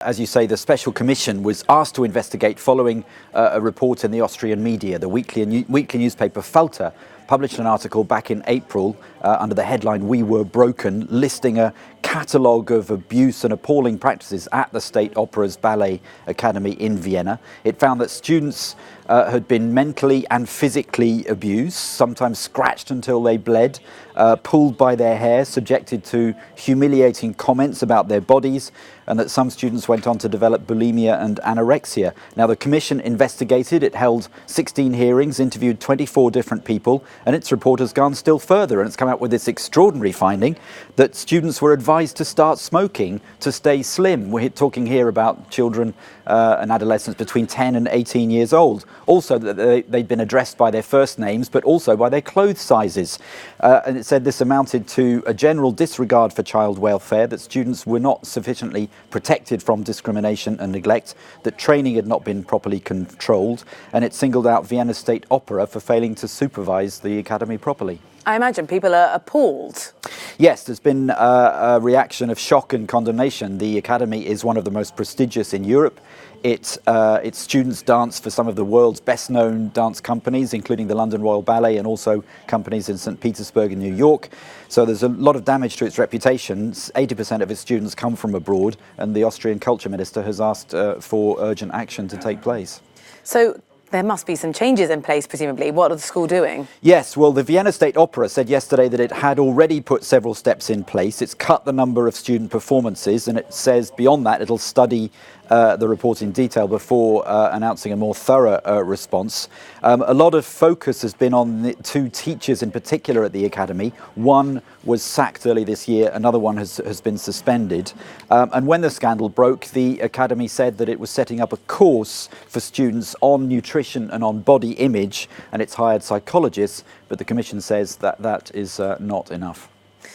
As you say, the special commission was asked to investigate following a report in the Austrian media. The weekly newspaper Falter published an article back in April under the headline "We Were Broken," listing a catalogue of abuse and appalling practices at the State Opera's Ballet Academy in Vienna. It found that students had been mentally and physically abused, sometimes scratched until they bled, pulled by their hair, subjected to humiliating comments about their bodies, and that some students went on to develop bulimia and anorexia. Now, the commission investigated. It held 16 hearings, interviewed 24 different people, and its report has gone still further, and it's come out with this extraordinary finding that students were advised to start smoking to stay slim. We're talking here about children and adolescents between 10 and 18 years old. Also, that they'd been addressed by their first names, but also by their clothes sizes. And it said this amounted to a general disregard for child welfare, that students were not sufficiently protected from discrimination and neglect, that training had not been properly controlled, and it singled out Vienna State Opera for failing to supervise the academy properly. I imagine people are appalled. Yes, there's been a reaction of shock and condemnation. The academy is one of the most prestigious in Europe. Its students dance for some of the world's best-known dance companies, including the London Royal Ballet and also companies in St. Petersburg and New York. So there's a lot of damage to its reputation. 80% of its students come from abroad, and the Austrian culture minister has asked for urgent action to take place. So there must be some changes in place, presumably. What are the school doing? Yes, well, the Vienna State Opera said yesterday that it had already put several steps in place. It's cut the number of student performances, and it says beyond that it'll study the report in detail before announcing a more thorough response. A lot of focus has been on the two teachers in particular at the academy. One was sacked early this year, another one has been suspended. And when the scandal broke, the academy said that it was setting up a course for students on nutrition and on body image, and it's hired psychologists, but the commission says that that is not enough.